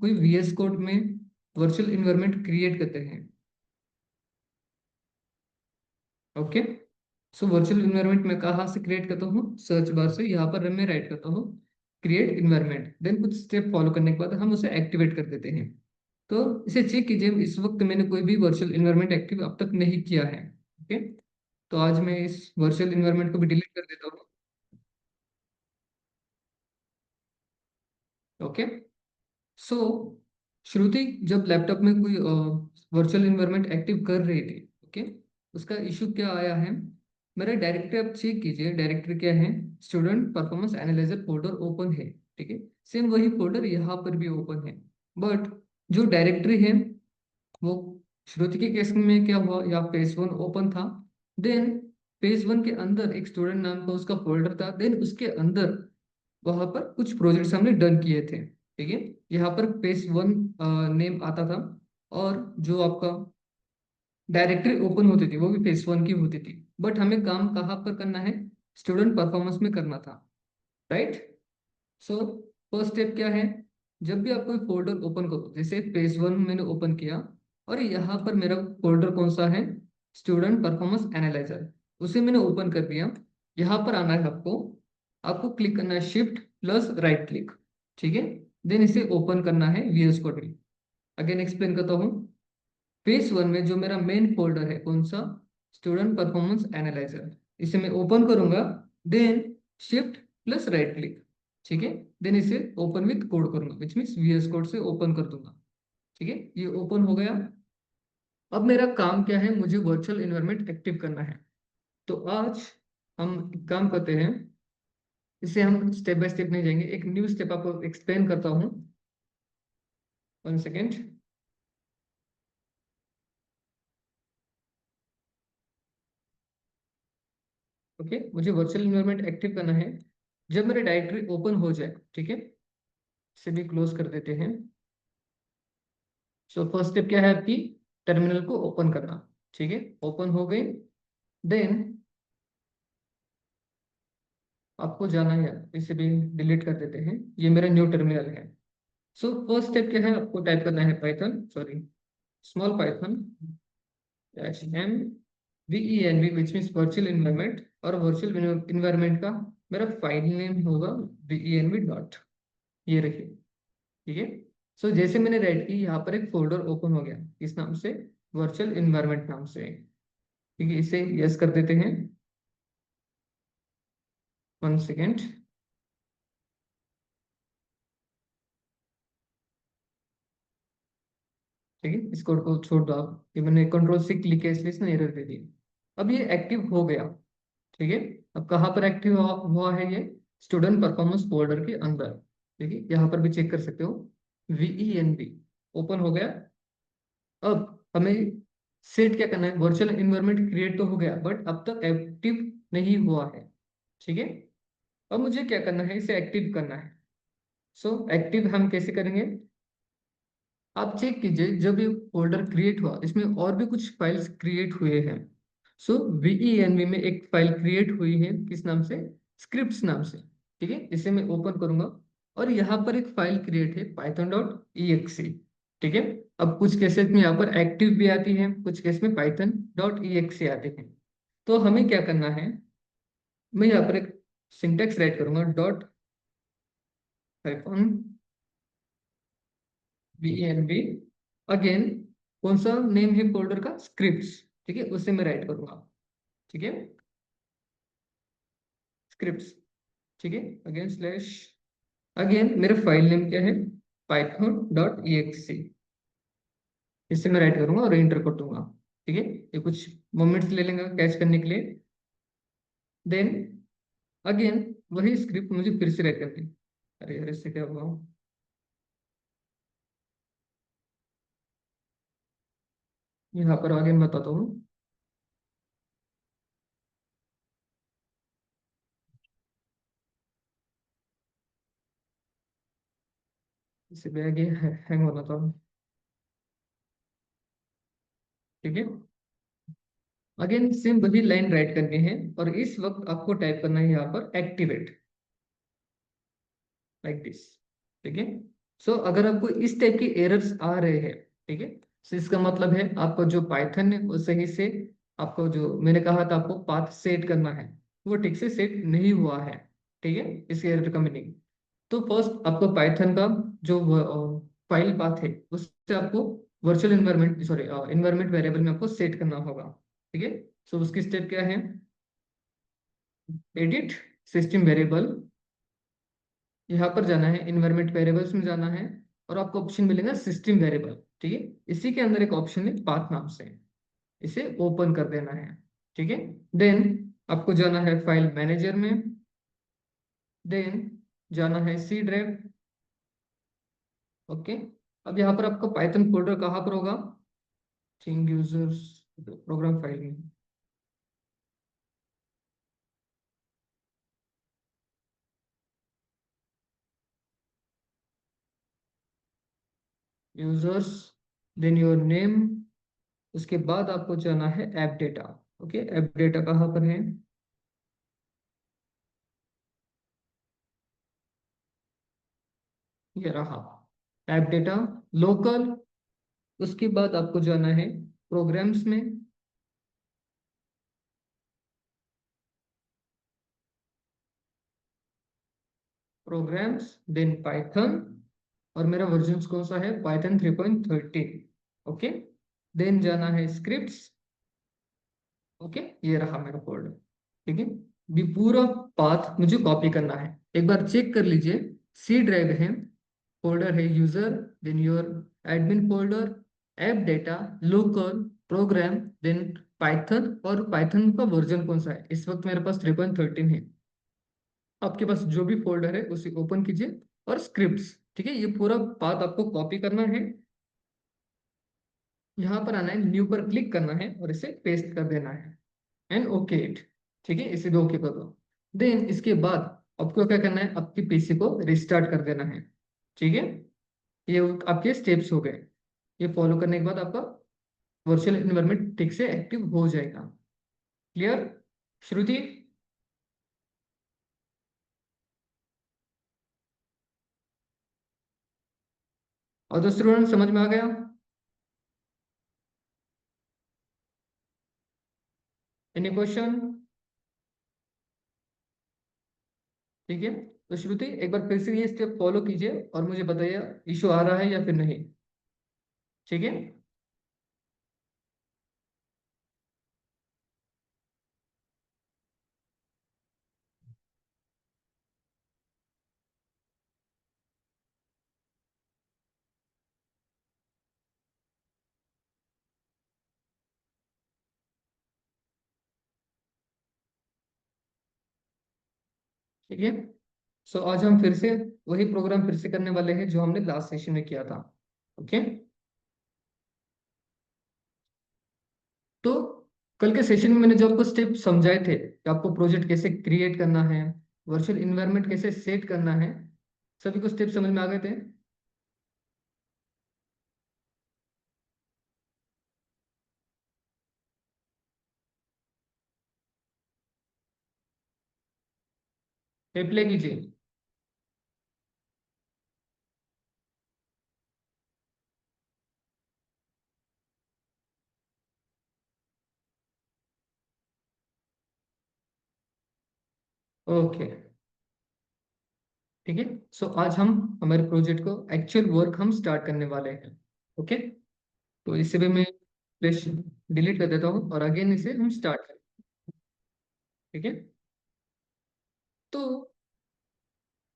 कोई VS code में virtual environment create करते हैं। ओके, सो वर्चुअल इन्वायरमेंट मैं कहाँ से क्रिएट करता हूँ? सर्च बार से यहाँ पर मैं राइट करता हूँ क्रिएट इन्वायरमेंट, देन कुछ स्टेप फॉलो करने के बाद हम उसे एक्टिवेट कर देते हैं। तो इसे चेक कीजिए, इस वक्त मैंने कोई भी वर्चुअल इन्वायरमेंट एक्टिव अब तक नहीं किया है। ओके, तो आज मैं इस वर्चुअल इन्वायरमेंट को भी डिलीट कर देता हूँ। ओके, सो श्रुति जब लैपटॉप में कोई वर्चुअल इन्वायरमेंट एक्टिव कर रही थी, ओके, उसका इशू क्या आया है? मेरा डायरेक्टरी आप चेक कीजिए, डायरेक्टरी क्या है? Student performance analyser folder open है, ठीक है। सेम वही फोल्डर यहाँ पर भी ओपन है, बट जो डायरेक्टरी है वो श्रुति के केस में क्या हुआ, या पेज वन ओपन था, देन पेज वन के अंदर एक स्टूडेंट नाम का उसका फोल्डर था, देन उसके अंदर वहां पर कुछ प्रोजेक्ट्स हमने डन किए थे, ठीक है। यहाँ पर पेज वन नेम आता था, और जो आपका डायरेक्टरी ओपन होती थी वो भी पेज वन की होती थी, बट हमें काम कहाँ पर करना है? स्टूडेंट परफॉर्मेंस में करना था, राइट। सो फर्स्ट स्टेप क्या है? जब भी आप कोई फोल्डर ओपन करो, जैसे पेज वन मैंने ओपन किया, और यहाँ पर मेरा फोल्डर कौन सा है? स्टूडेंट परफॉर्मेंस एनालाइजर, उसे मैंने ओपन कर दिया। यहाँ पर आना है आपको, आपको क्लिक करना है शिफ्ट प्लस राइट क्लिक, ठीक है। देन इसे ओपन करना है VS कोड में। अगेन एक्सप्लेन करता हूँ। पेज वन में जो मेरा मेन फोल्डर है कौन सा? स्टूडेंट परफॉर्मेंस एनालाइजर, इसे मैं ओपन करूंगा, then shift plus right click, ठीक है। देन इसे ओपन विथ कोड करूंगा, विच मीन्स VS कोड से ओपन कर दूंगा, ठीक है। ये ओपन हो गया। अब मेरा काम क्या है? मुझे वर्चुअल इन्वायरमेंट एक्टिव करना है। तो आज हम एक काम करते हैं, इसे हम स्टेप बाय स्टेप नहीं जाएंगे, एक न्यू स्टेप आपको एक्सप्लेन करता हूँ। 1 सेकेंड। ओके, मुझे वर्चुअल इन्वायरमेंट एक्टिव करना है जब मेरा डायरेक्टरी ओपन हो जाए, ठीक है। इसे भी क्लोज कर देते हैं। सो फर्स्ट स्टेप क्या है आपकी? टर्मिनल को ओपन करना, ठीक है। ओपन हो गई, देन आपको जाना है, इसे भी डिलीट कर देते हैं, ये मेरा न्यू टर्मिनल है। सो फर्स्ट स्टेप क्या है? आपको टाइप करना है Python, sorry, small Python MVENV, which means virtual environment, और वर्चुअल इन्वायरमेंट का मेरा फाइल नेम होगा VENV डॉट, ये रखिए, ठीक है। सो जैसे मैंने राइट की, यहाँ पर एक फोल्डर ओपन हो गया, इस नाम से, वर्चुअल इन्वायरमेंट नाम से, ठीक है। इसे यस कर देते हैं। 1 सेकेंड। ठीक है, इस कोड को छोड़ दो आप, ये मैंने कंट्रोल सी क्लिक किया इसलिए इसने एरर दे दी। अब ये एक्टिव हो गया, ठीक है। अब कहाँ पर एक्टिव हुआ है ये? स्टूडेंट परफॉर्मेंस फोल्डर के अंदर, ठीक है। यहाँ पर भी चेक कर सकते हो, VENV ओपन हो गया। अब हमें सेट क्या करना है? वर्चुअल इन्वायरमेंट क्रिएट तो हो गया, बट अब तक एक्टिव नहीं हुआ है, ठीक है। अब मुझे क्या करना है? इसे एक्टिव करना है। सो एक्टिव हम कैसे करेंगे? आप चेक कीजिए, जब ये फोल्डर क्रिएट हुआ इसमें और भी कुछ फाइल्स क्रिएट हुए हैं। सो VENV में एक फाइल क्रिएट हुई है, किस नाम से? स्क्रिप्ट्स नाम से, ठीक है। इसे मैं ओपन करूंगा, और यहाँ पर एक फाइल क्रिएट है python.exe, ठीक है। अब कुछ केसेस में यहाँ पर एक्टिव भी आती है, कुछ केस में python.exe आते हैं। तो हमें क्या करना है? मैं यहाँ पर एक सिंटेक्स राइट करूंगा, डॉट VENV, अगेन कौन सा नेम है फोल्डर का? स्क्रिप्ट्स, ठीक है, उसे मैं राइट करूंगा, ठीक है, स्क्रिप्ट्स, ठीक है। अगेन स्लैश, अगेन मेरा फाइल नेम क्या है? python.exe, इसे मैं राइट करूंगा और एंटर कर दूंगा, ठीक है। ये कुछ मोमेंट्स ले लेंगे कैच करने के लिए। देन अगेन वही स्क्रिप्ट मुझे फिर से राइट करनी। अरे अरे, इससे क्या हुआ? यहाँ पर आगे मैं बताता हूँ। इससे भी आगे हैंग होना था, ठीक है। अगेन सेम वही लाइन राइट करनी है, और इस वक्त आपको टाइप करना है यहाँ पर एक्टिवेट, लाइक दिस, ठीक है। सो अगर आपको इस टाइप के एरर्स आ रहे हैं, ठीक है, तो इसका मतलब है आपका जो पाइथन है वो सही से, आपको जो मैंने कहा था आपको पाथ सेट करना है, वो ठीक से सेट नहीं हुआ है। ठीक है, इस एरर का मीनिंग। तो फर्स्ट आपको पाइथन का जो फाइल पाथ है उससे आपको virtual environment, sorry environment variable में आपको सेट करना होगा। ठीक है, सो उसकी स्टेप क्या है? एडिट सिस्टम वेरिएबल, यहाँ पर जाना है, इन्वायरमेंट वेरिएबल्स में जाना है, और आपको ऑप्शन मिलेगा सिस्टम वेरिएबल। ठीक है, इसी के अंदर एक ऑप्शन है पाथ नाम से, इसे ओपन कर देना है। ठीक है, देन आपको जाना है फाइल मैनेजर में, देन जाना है सी ड्राइव। ओके, अब यहाँ पर आपका पाइथन फोल्डर कहाँ पर होगा? थिंग यूजर्स प्रोग्राम फाइल में। यूजर्स, देन योर नेम, उसके बाद आपको जाना है app data. Okay, app data कहाँ पर है? ये रहा ऐप डेटा लोकल। उसके बाद आपको जाना है प्रोग्राम्स में, प्रोग्राम्स, देन पाइथन, और मेरा वर्जन कौन सा है? पाइथन 3.13। ओके, देन जाना है स्क्रिप्ट्स। ओके, ये रहा मेरा फोल्डर। ठीक है, भी पूरा पाथ मुझे कॉपी करना है। एक बार चेक कर लीजिए, सी ड्राइव है, फोल्डर है user, then your admin folder, app data, local, program, then Python, और पाइथन का वर्जन कौन सा है? इस वक्त मेरे पास 3.13 है। आपके पास जो भी फोल्डर है उसे ओपन कीजिए, और स्क्रिप्ट्स। ठीक है, ये पूरा पाथ आपको कॉपी करना है, यहाँ पर आना है, न्यू पर क्लिक करना है, और इसे पेस्ट कर देना है, एंड ओके इट। ठीक है, इसे भी ओके कर दो। देन इसके बाद आपको क्या करना है? आपके पीसी को रिस्टार्ट कर देना है। ठीक है, ये आपके स्टेप्स हो गए। ये फॉलो करने के बाद आपका वर्चुअल एनवायरनमेंट ठीक से एक्टिव हो जाएगा। क्लियर श्रुति? और तो स्टूडेंट समझ में आ गया? Any question? ठीक है, तो श्रुति एक बार फिर से ये स्टेप फॉलो कीजिए और मुझे बताइए इशू आ रहा है या फिर नहीं। ठीक है, ठीक है। सो आज हम फिर से वही प्रोग्राम फिर से करने वाले हैं जो हमने लास्ट सेशन में किया था। ओके, तो कल के सेशन में मैंने जो आपको स्टेप समझाए थे कि आपको प्रोजेक्ट कैसे क्रिएट करना है, वर्चुअल इन्वायरमेंट कैसे सेट करना है, सभी को स्टेप समझ में आ गए थे? रिप्लाई कीजिए। ओके, ठीक है। सो आज हम हमारे प्रोजेक्ट को एक्चुअल वर्क हम स्टार्ट करने वाले हैं। ओके, तो इसे भी मैं प्लेस डिलीट कर देता हूँ और अगेन इसे हम स्टार्ट करें। ठीक है, तो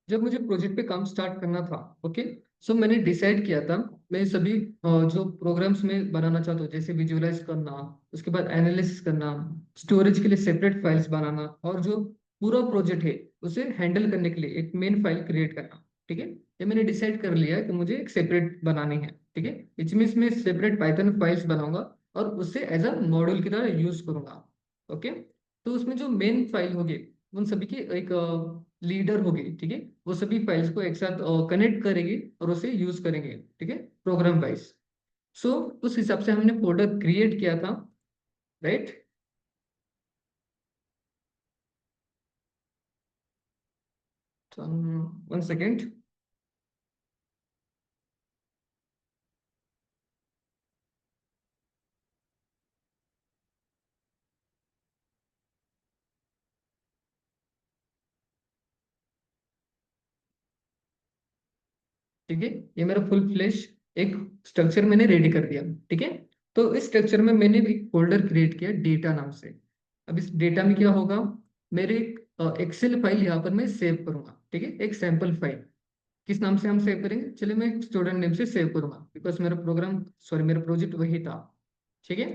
जब मुझे प्रोजेक्ट पे काम स्टार्ट करना था, ओके, सो मैंने डिसाइड किया था, मैं सभी जो प्रोग्राम्स में बनाना चाहता हूँ, जैसे विजुअलाइज करना, उसके बाद एनालिसिस करना, स्टोरेज के लिए सेपरेट फाइल्स बनाना, और जो पूरा प्रोजेक्ट है उसे हैंडल करने के लिए एक मेन फाइल क्रिएट करना। ठीक है, ये मैंने डिसाइड कर लिया है कि मुझे एक सेपरेट बनानी है। ठीक है, इच मीन्स मैं सेपरेट पाइथन फाइल्स बनाऊंगा और उससे एज अ मॉड्यूल की तरह यूज करूंगा। ओके, तो उसमें जो मेन फाइल होगी उन सभी की एक लीडर होगी। ठीक है, वो सभी फाइल्स को एक साथ कनेक्ट करेंगे और उसे यूज करेंगे। ठीक है, प्रोग्राम वाइज। सो उस हिसाब से हमने फोल्डर क्रिएट किया था, राइट? One second. ठीक है, ये मेरा फुल फ्लैश एक स्ट्रक्चर मैंने रेडी कर दिया। ठीक है, तो इस स्ट्रक्चर में मैंने एक फोल्डर क्रिएट किया डेटा नाम से। अब इस डेटा में क्या होगा, मेरे एक एक्सेल फाइल यहाँ पर मैं सेव करूंगा। ठीक है, एक सैंपल फाइल। किस नाम से हम सेव करेंगे, चलिए मैं स्टूडेंट नेम से सेव करूंगा, बिकॉज मेरा प्रोग्राम सॉरी मेरा प्रोजेक्ट वही था। ठीक है,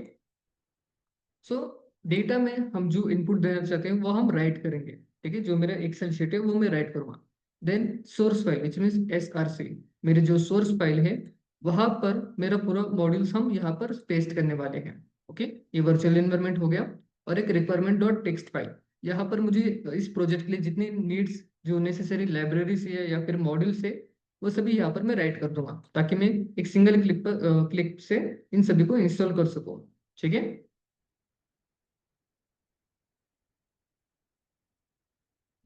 सो डेटा में हम जो इनपुट देना चाहते हैं वो हम राइट करेंगे। ठीक है, जो मेरा एक्सेल शीट है वो मैं राइट करूंगा। Then source file which means SRC, मेरे जो सोर्स फाइल है वहां पर मेरा पूरा मॉड्यूल्स हम यहाँ पर पेस्ट करने वाले हैं। ओके, ये वर्चुअल एनवायरनमेंट हो गया। और एक रिक्वायरमेंट डॉट टेक्स्ट फाइल, यहाँ पर मुझे इस प्रोजेक्ट के लिए जितनी नीड्स, जो नेसेसरी लाइब्रेरीज है या फिर मॉड्यूल्स है, वो सभी यहाँ पर मैं राइट कर दूंगा, ताकि मैं एक सिंगल क्लिक से इन सभी को इंस्टॉल कर सकूँ। ठीक है,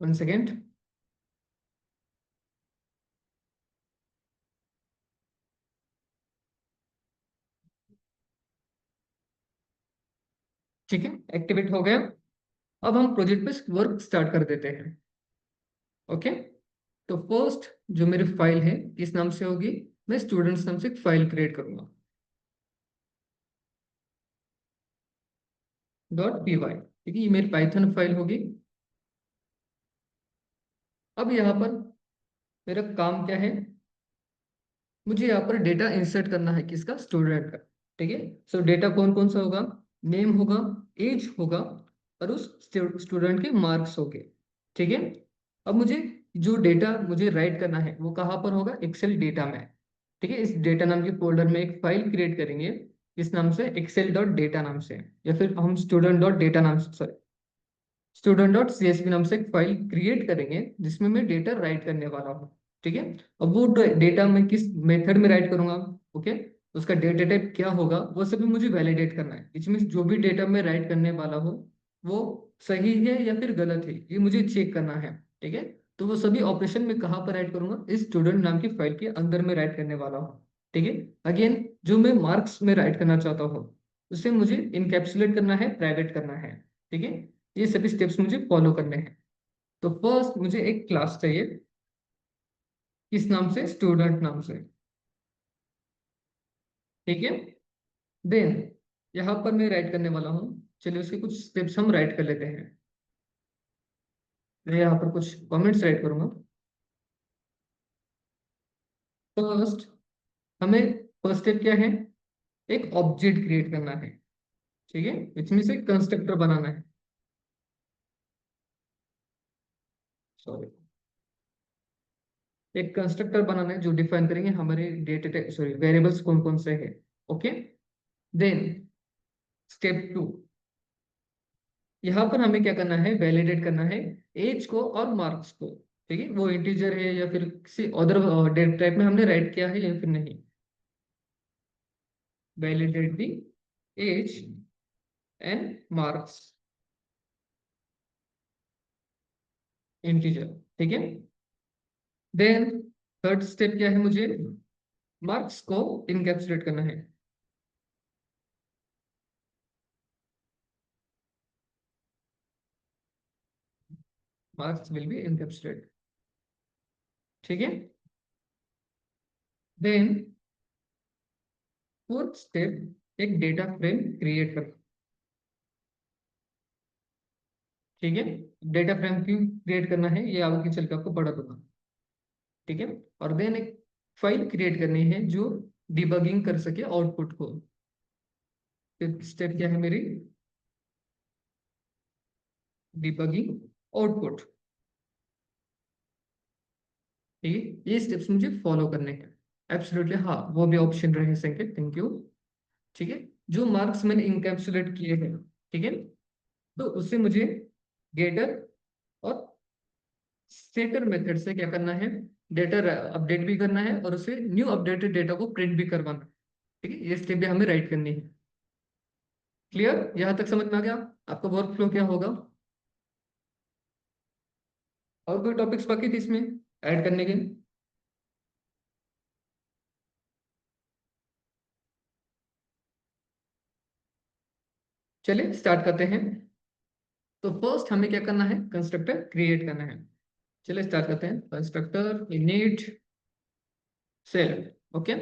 1 सेकेंड। ठीक है, एक्टिवेट हो गया। अब हम प्रोजेक्ट पे वर्क स्टार्ट कर देते हैं। ओके, तो फर्स्ट जो मेरी फाइल है किस नाम से होगी, मैं स्टूडेंट्स नाम से एक फाइल क्रिएट करूंगा, .py। ठीक है, ये मेरी पाइथन फाइल होगी। अब यहाँ पर मेरा काम क्या है, मुझे यहाँ पर डेटा इंसर्ट करना है, किसका, स्टूडेंट का। ठीक है, सो डेटा कौन कौन सा होगा, नेम होगा, एज होगा, और उस स्टूडेंट के मार्क्स होंगे। ठीक है, अब मुझे जो डेटा मुझे राइट करना है वो कहाँ पर होगा, एक्सेल डेटा में। ठीक है, इस डेटा नाम के फोल्डर में एक फाइल क्रिएट करेंगे, इस नाम से एक्सेल डॉट डेटा नाम से, या फिर हम स्टूडेंट डॉट डेटा नाम से, स्टूडेंट डॉट CSV नाम से एक फाइल क्रिएट करेंगे जिसमें मैं डेटा राइट करने वाला हूँ। ठीक है, अब वो डेटा मैं किस मेथड में राइट करूंगा, ओके, उसका डेटा टाइप क्या होगा, वो सभी मुझे वैलिडेट करना है। इसमें जो भी डेटा मैं राइट करने वाला हूँ वो सही है या फिर गलत है, ये मुझे चेक करना है। ठीक है, तो वो सभी ऑपरेशन में कहाँ पर राइट करूंगा, इस स्टूडेंट नाम की फाइल के अंदर में राइट करने वाला हूँ। ठीक है, अगेन जो मैं मार्क्स में राइट करना चाहता हूँ उसे मुझे इनकैप्सुलेट करना है, प्राइवेट करना है। ठीक है, ये सभी स्टेप्स मुझे फॉलो करने हैं। तो फर्स्ट मुझे एक क्लास चाहिए, किस नाम से, स्टूडेंट नाम से। ठीक है, देन यहाँ पर मैं राइट करने वाला हूँ, चलिए उसके कुछ स्टेप्स हम राइट कर लेते हैं। मैं यहाँ पर कुछ कमेंट्स राइट करूंगा। फर्स्ट हमें फर्स्ट स्टेप क्या है, एक ऑब्जेक्ट क्रिएट करना है। ठीक है, इसमें से कंस्ट्रक्टर बनाना है, सॉरी, एक कंस्ट्रक्टर बनाना है जो डिफाइन करेंगे हमारे डेटा सॉरी वेरिएबल्स कौन कौन से है। ओके, देन स्टेप 2, यहाँ पर हमें क्या करना है, वैलिडेट करना है एज को और मार्क्स को। ठीक है, वो इंटीजर है या फिर किसी अदर डेटा टाइप में हमने राइट किया है या फिर नहीं। Validate the age and marks, integer. ठीक है, देन थर्ड स्टेप क्या है, मुझे मार्क्स को इनकैप्सुलेट करना है। Marks will be encapsulate. ठीक है, देन फोर्थ स्टेप एक डेटा फ्रेम क्रिएट करना। ठीक है, डेटा फ्रेम क्यों क्रिएट करना है ये आगे चल के आपको पढ़ा दूंगा। ठीक है, और देन एक फाइल क्रिएट करनी है जो डिबगिंग कर सके आउटपुट को। फिफ्थ स्टेप क्या है मेरी, डिबगिंग आउटपुट। ठीक है, ये स्टेप्स मुझे फॉलो करने हैं। एब्सोल्युटली हाँ, वो भी ऑप्शन रहे संकेत, थैंक यू। ठीक है, जो मार्क्स मैंने इंकैप्सुलेट किए हैं, ठीक है, तो उससे मुझे गेटर और सेटर मेथड से क्या करना है, डेटा अपडेट भी करना है और उसे न्यू अपडेटेड डेटा को प्रिंट भी करवाना है। ठीक है, ये स्टेप भी हमें राइट करनी है। क्लियर, यहाँ तक समझ में आ गया आपका वर्क फ्लो क्या होगा। और कोई टॉपिक्स बाकी थे इसमें ऐड करने के, चलिए स्टार्ट करते हैं। तो फर्स्ट हमें क्या करना है, कंस्ट्रक्टर क्रिएट करना है। चलिए स्टार्ट करते हैं, constructor init self. Okay,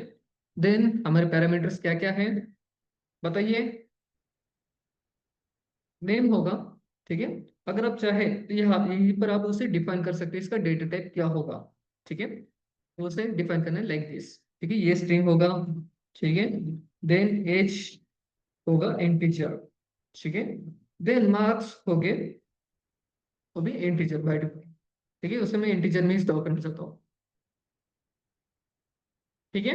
then हमारे पैरामीटर्स क्या क्या है बताइए। नेम होगा, ठीक है। अगर आप चाहे तो यहाँ यहीं पर आप उसे डिफाइन कर सकते हैं, इसका डेटा टाइप क्या होगा, ठीक है। तो उसे डिफाइन करना है लाइक दिस, ठीक है। ये स्ट्रिंग होगा, ठीक है। देन एज होगा इंटीजर, ठीक है। देन मार्क्स हो गए, वो भी इंटीजर बाय डिफॉल्ट, ठीक है। उसे मैं इंटीजर में स्टोर करना चाहता हूँ, ठीक है।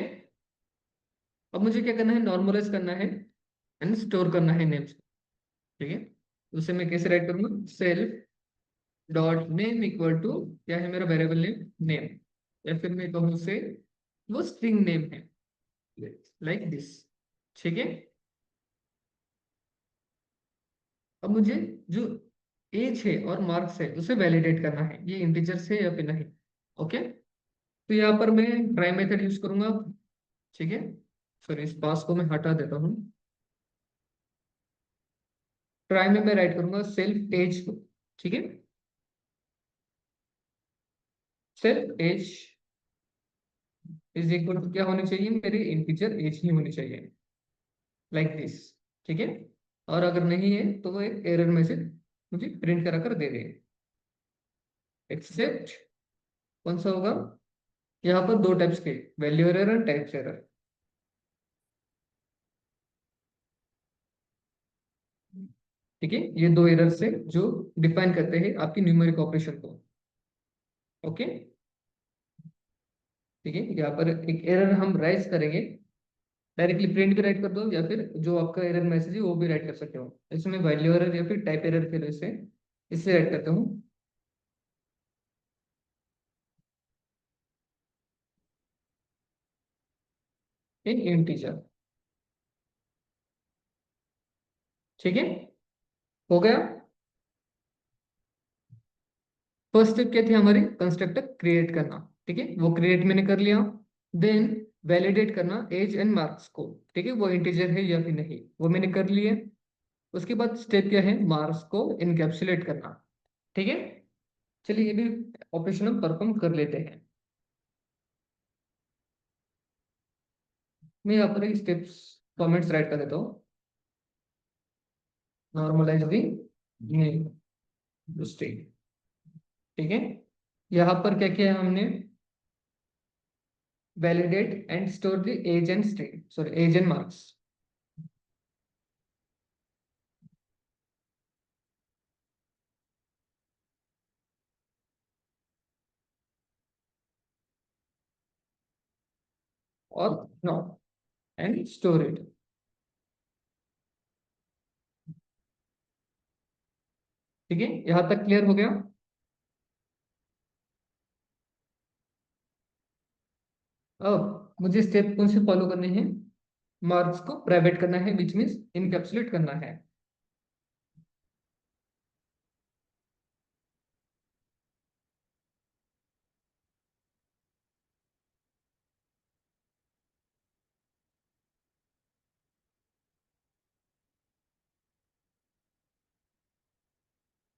अब मुझे क्या करना है, नॉर्मलाइज करना है एंड स्टोर करना है नेम्स, ठीक है। उसे मैं कैसे राइट करूंगा, self dot name equal to क्या है मेरा वेरिएबल नेम, नेम। या फिर मैं कहूँ उसे वो स्ट्रिंग नेम है, लाइक दिस, ठीक है। अब मुझे जो एज है और मार्क्स है उसे वैलिडेट करना है, ये इंटीजर्स है या फिर नहीं। ओके, तो यहाँ पर मैं ट्राई मेथड यूज करूंगा, ठीक है। सॉरी, इस पास को मैं हटा देता हूँ। ट्राई में मैं राइट करूंगा सेल्फ एज को, ठीक है। Self age is equal to क्या होनी चाहिए, मेरी इंटीजर एज ही होनी चाहिए, लाइक दिस, ठीक है। और अगर नहीं है तो वो एक एरर मैसेज मुझे प्रिंट करा कर दे दे, एक्सेप्ट कौन सा होगा, यहाँ पर दो टाइप्स के, value error and types error, ठीक है। ये दो एरर से जो डिफाइन करते हैं आपकी न्यूमेरिक ऑपरेशन को। ओके, ठीक है। यहाँ पर एक एरर हम राइज करेंगे, डायरेक्टली प्रिंट भी राइट कर दो या फिर जो आपका एरर मैसेज है वो भी राइट कर सकते हो। इसमें वैल्यू एरर या फिर टाइप एरर के वजह से इससे राइट करता हूँ, इन इंटीजर, ठीक है। हो गया। फर्स्ट स्टेप क्या थी हमारी, कंस्ट्रक्टर क्रिएट करना, ठीक है। वो क्रिएट मैंने कर लिया। देन वैलिडेट करना एज एंड मार्क्स को, ठीक है, वो इंटीजर है या फिर नहीं, वो मैंने कर लिया। उसके बाद स्टेप क्या है, मार्क्स को इनकैप्सुलेट करना, ठीक है। चलिए ये भी ऑपरेशन हम परफॉर्म कर लेते हैं। मैं यहाँ पर स्टेप्स कमेंट्स राइट कर देता हूँ। नॉर्मलाइज दी स्टेट, ठीक है। यहाँ पर क्या किया है हमने, validate and store the age and string, sorry age and marks. और नॉट एंड स्टोर इट, ठीक है। यहाँ तक क्लियर हो गया। अब मुझे स्टेप कौन से फॉलो करने हैं, मार्क्स को प्राइवेट करना है, विच मीन्स इनकैप्सुलेट करना है,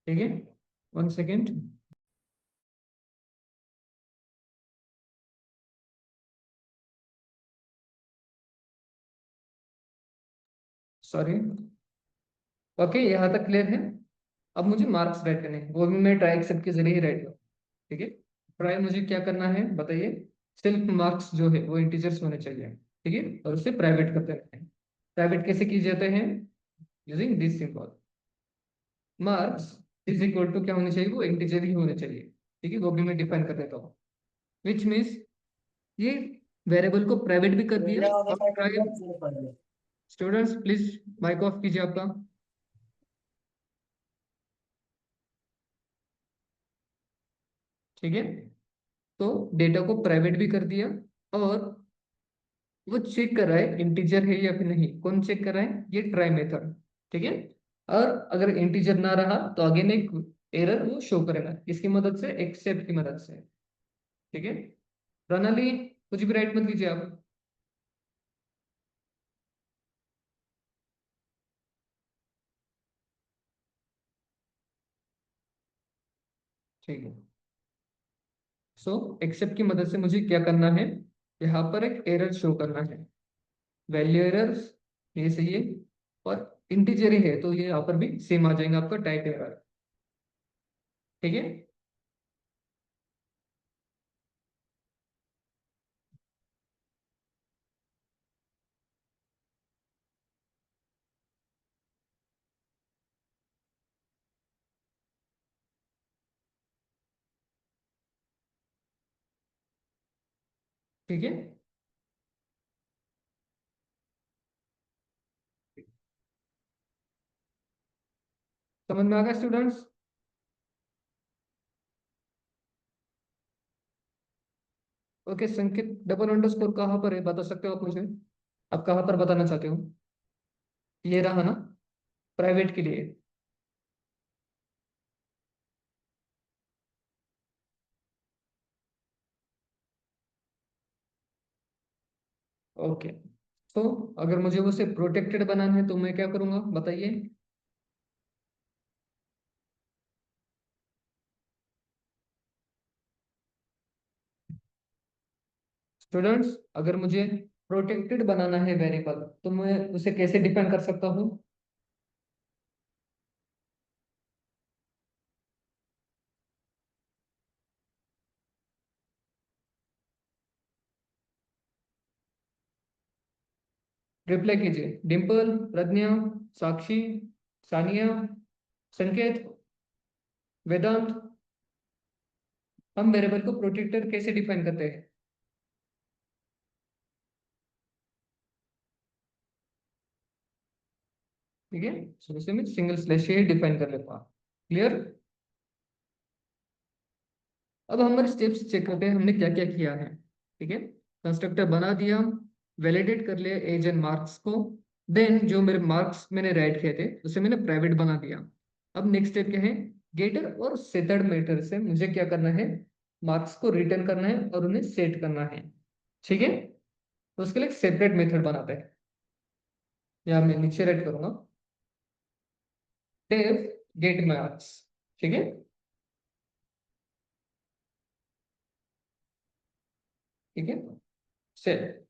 ठीक है। One second, sorry. ओके, यहाँ तक क्लियर है। अब मुझे मार्क्स राइट करने हैं, वो भी मैं ट्राई एक्सेप्ट के जरिए ही राइट करूँ, ठीक है। ट्राई मुझे क्या करना है बताइए, सिर्फ मार्क्स जो है वो इंटीजर्स होने चाहिए, ठीक है। और उसे प्राइवेट करते रहते हैं। प्राइवेट कैसे किए जाते हैं, using this symbol, marks is equal to क्या होने चाहिए, वो इंटीजर ही होने चाहिए, ठीक है। वो भी मैं डिफाइन कर देता हूँ, विच मीन्स ये वेरिएबल को प्राइवेट भी कर दिया। और try, students please mic off कीजिए आपका, ठीक है। तो डेटा को प्राइवेट भी कर दिया, और वो चेक कर रहा है इंटीजर है या फिर नहीं, कौन चेक कर रहा है, ये ट्राई मेथड, ठीक है। और अगर इंटीजर ना रहा तो अगेन एक एरर वो शो करेगा, इसकी मदद से, एक्सेप्ट की मदद से, ठीक है। प्रणाली कुछ भी राइट मत कीजिए आप, ठीक है। सो एक्सेप्ट की मदद से मुझे क्या करना है, यहाँ पर एक एरर शो करना है, वैल्यू एरर, ये सही है। और इंटीजर ही है तो ये यहाँ पर भी सेम आ जाएगा आपका टाइप एरर। ठीक है। ठीक है, समझ में आ गया स्टूडेंट्स? ओके संकेत, डबल अंडरस्कोर कहाँ पर है बता सकते हो आप मुझे? आप कहाँ पर बताना चाहते हो? ये रहा ना, प्राइवेट के लिए। ओके, तो अगर मुझे उसे प्रोटेक्टेड बनाना है तो मैं क्या करूंगा बताइए? स्टूडेंट्स, अगर मुझे प्रोटेक्टेड बनाना है वेरिएबल तो मैं उसे कैसे डिफाइन कर सकता हूँ? रिप्लाई कीजिए, डिम्पल, प्रज्ञा, साक्षी, सानिया, संकेत, वेदांत। हम वेरिएबल को प्रोटेक्टेड कैसे डिफाइन करते हैं? ठीक है, शुरू से मैं सिंगल स्लैश से डिफाइन कर लेता हूँ। क्लियर? अब हमारे स्टेप्स चेक करते हैं हमने क्या क्या किया है। ठीक है, कंस्ट्रक्टर बना दिया, वैलिडेट कर लिया एज एंड मार्क्स को। देन जो मेरे मार्क्स मैंने राइट किए थे उसे मैंने प्राइवेट बना दिया। अब नेक्स्ट स्टेप क्या है? गेटर और सेटर्ड मेथड से मुझे क्या करना है? मार्क्स को रिटर्न करना है और उन्हें सेट करना है। ठीक है, तो उसके लिए सेपरेट मेथड बनाते हैं। यहाँ मैं नीचे राइट करूंगा, डेफ गेट मार्क्स। ठीक है। ठीक है, सेट।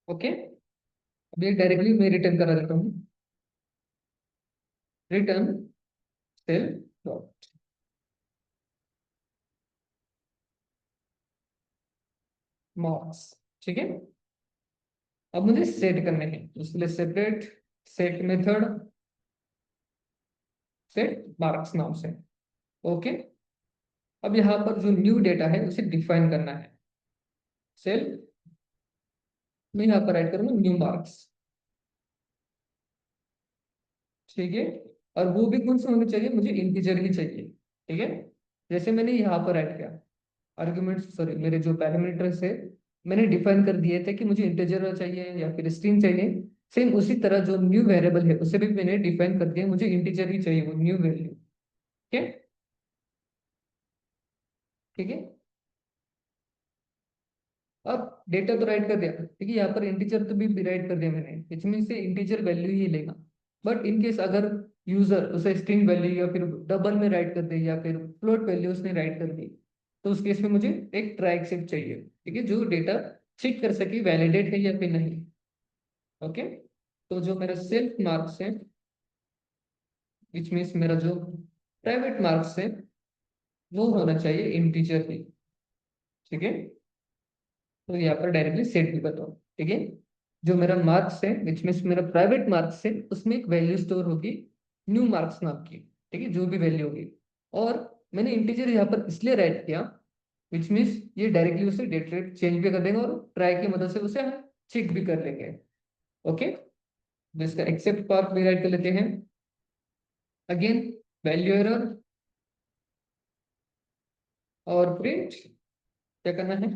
ओके, अब ये डायरेक्टली मैं रिटर्न करा देता हूँ, रिटर्न सेल डॉट मार्क्स। ठीक है, अब मुझे सेट करने हैं उसके लिए separate set method, set marks नाम से। ओके, अब यहाँ पर जो न्यू डेटा है उसे डिफाइन करना है। सेल मैं यहाँ पर ऐड करूंगा न्यू मार्क्स। ठीक है, और वो भी कौन सा होना चाहिए? मुझे इंटीजर ही चाहिए। ठीक है, जैसे मैंने यहाँ पर ऐड किया आर्ग्यूमेंट, सॉरी मेरे जो पैरामीटर्स है मैंने डिफाइन कर दिए थे कि मुझे इंटीजर चाहिए या फिर स्ट्रिंग चाहिए। सेम उसी तरह जो न्यू वेरिएबल है उसे भी मैंने डिफाइन कर दिया, मुझे इंटीजर ही चाहिए वो न्यू वैल्यू। ठीक है। ठीक है, अब डेटा तो राइट कर दिया, ठीक है, यहाँ पर इंटीजर तो भी राइट कर दिया मैंने, विच मीन से इंटीजर वैल्यू ही लेगा। बट इन केस अगर यूजर उसे स्ट्रिंग वैल्यू या फिर डबल में राइट कर दे या फिर फ्लोट वैल्यू उसने राइट कर दी, तो उस केस में मुझे एक ट्राई एक्सेप्ट चाहिए। ठीक है, जो डेटा चेक कर सके वैलिडेट है या फिर नहीं। ओके, तो जो मेरा सेल्फ मार्क्स है, विच मीन्स मेरा जो प्राइवेट मार्क्स है, वो होना चाहिए इंटीजर ही। ठीक है, तो यहाँ पर डायरेक्टली सेट भी बताओ। ठीक है, जो मेरा मार्क्स है विच मीन्स मेरा प्राइवेट मार्क्स है उसमें एक वैल्यू स्टोर होगी न्यू मार्क्स नाम की। ठीक है, जो भी वैल्यू होगी। और मैंने इंटीजर यहाँ पर इसलिए राइट किया विच मीन्स ये डायरेक्टली उसे डेट रेट चेंज भी कर देंगे और ट्राई की मदद से उसे हम चेक भी कर लेंगे। ओके, तो इसका एक्सेप्ट पार्ट भी राइट कर लेते हैं। अगेन वैल्यू एरर और प्रिंट क्या करना है?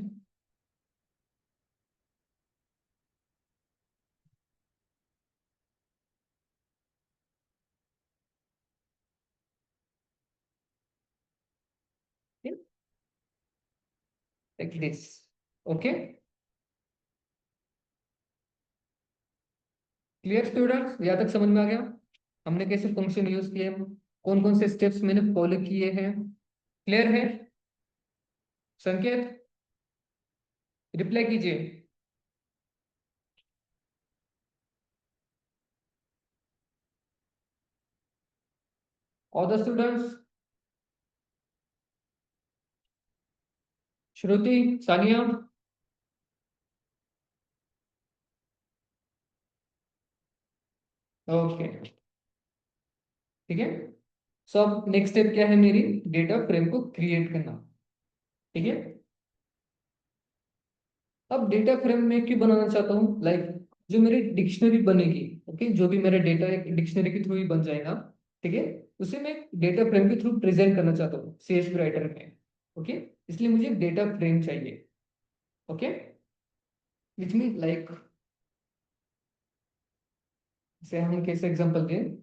Like this. Okay, clear students, यहाँ तक समझ में आ गया हमने कैसे फंक्शन यूज किए, कौन कौन से स्टेप्स मैंने फॉलो किए हैं? क्लियर है? संकेत, रिप्लाई कीजिए। All the students, Shruti, Sania. Okay, ठीक है। सो अब नेक्स्ट स्टेप क्या है मेरी, डेटा फ्रेम को क्रिएट करना। ठीक है, अब डेटा फ्रेम में क्यों बनाना चाहता हूँ, लाइक जो मेरी डिक्शनरी बनेगी, ओके, जो भी मेरा डेटा एक डिक्शनरी के थ्रू ही बन जाएगा, ठीक है, उसे मैं डेटा फ्रेम के थ्रू प्रेजेंट करना चाहता हूँ सीएसवी राइटर में। ओके, इसलिए मुझे डेटा फ्रेम चाहिए। ओके, विच मीन लाइक, से हम कैसे एग्जांपल दें,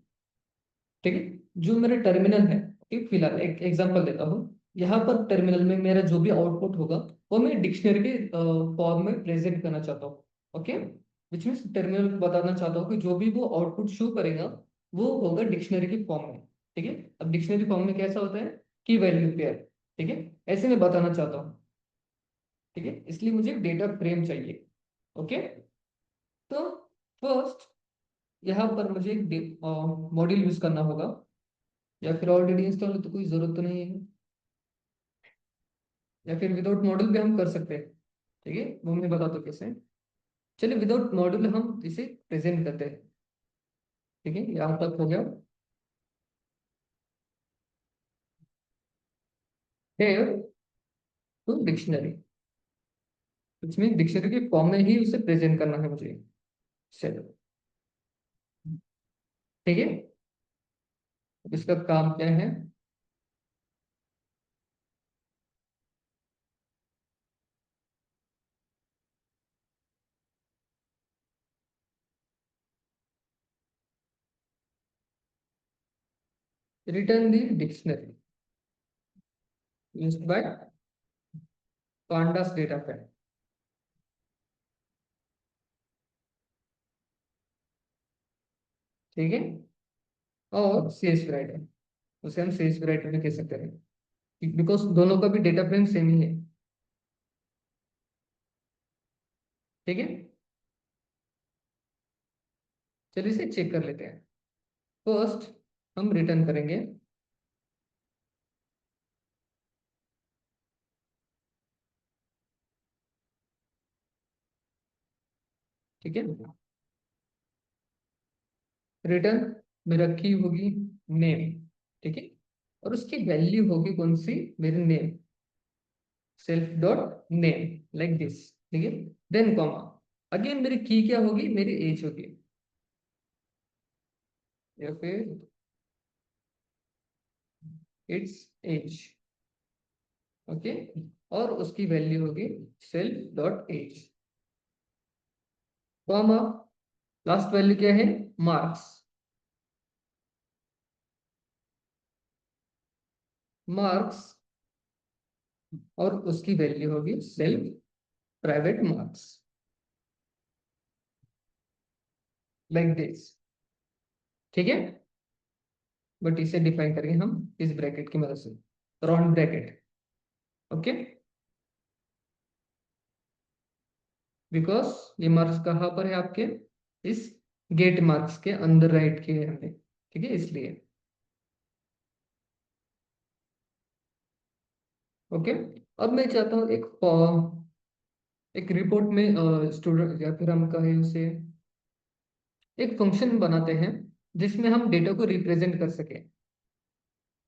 ठीक है, जो मेरा टर्मिनल है, ठीक, फिलहाल एक एग्जांपल देता हूँ। यहाँ पर टर्मिनल में मेरा जो भी आउटपुट होगा वो मैं डिक्शनरी के फॉर्म में प्रेजेंट करना चाहता हूँ। ओके, विच मीन्स टर्मिनल को बताना चाहता हूँ कि जो भी वो आउटपुट शो करेगा वो होगा डिक्शनरी के फॉर्म में। ठीक है, अब डिक्शनरी फॉर्म में कैसा होता है, की वैल्यू पेयर। ठीक है, ऐसे मैं बताना चाहता हूँ। ठीक है, इसलिए मुझे डेटा फ्रेम चाहिए। ओके, तो फर्स्ट यहाँ पर मुझे एक मॉड्यूल यूज करना होगा, या फिर ऑलरेडी इंस्टॉल है तो कोई जरूरत तो नहीं है, या फिर विदाउट मॉड्यूल भी हम कर सकते हैं। ठीक है, वो मैं बताता हूँ कैसे। चलिए विदाउट मॉड्यूल हम इसे प्रेजेंट करते हैं। ठीक है, यहाँ तक हो गया। है तो डिक्शनरी, इसमें डिक्शनरी के फॉर्म में ही उसे प्रेजेंट करना है मुझे। चलो, ठीक है, अब इसका काम क्या है, return the dictionary used by pandas data frame. ठीक है, और सीएस राइटर, उसे हम सीएस राइटर में कह सकते हैं, बिकॉज दोनों का भी डेटा फ्रेम सेम ही है। ठीक है, चलिए इसे चेक कर लेते हैं। फर्स्ट हम रिटर्न करेंगे। ठीक है, रिटर्न में रखी होगी नेम। ठीक है, और उसकी वैल्यू होगी कौन सी, मेरी name, self dot name, like this. ठीक है, देन कॉमा, अगेन मेरी की क्या होगी, मेरी एज होगी, या फिर इट्स एज। ओके, और उसकी वैल्यू होगी self dot age, comma, last value क्या है, मार्क्स। मार्क्स, और उसकी वैल्यू होगी self private marks, like this. ठीक है, बट इसे डिफाइन करेंगे हम इस ब्रैकेट की मदद से, राउंड ब्रैकेट। ओके, बिकॉज ये मार्क्स कहाँ पर है आपके, इस गेट मार्क्स के अंदर राइट किए हैं हमने। ठीक है, इसलिए। ओके, अब मैं चाहता हूँ एक रिपोर्ट में स्टूडेंट, या फिर हम कहें उसे एक फंक्शन बनाते हैं जिसमें हम डेटा को रिप्रेजेंट कर सके,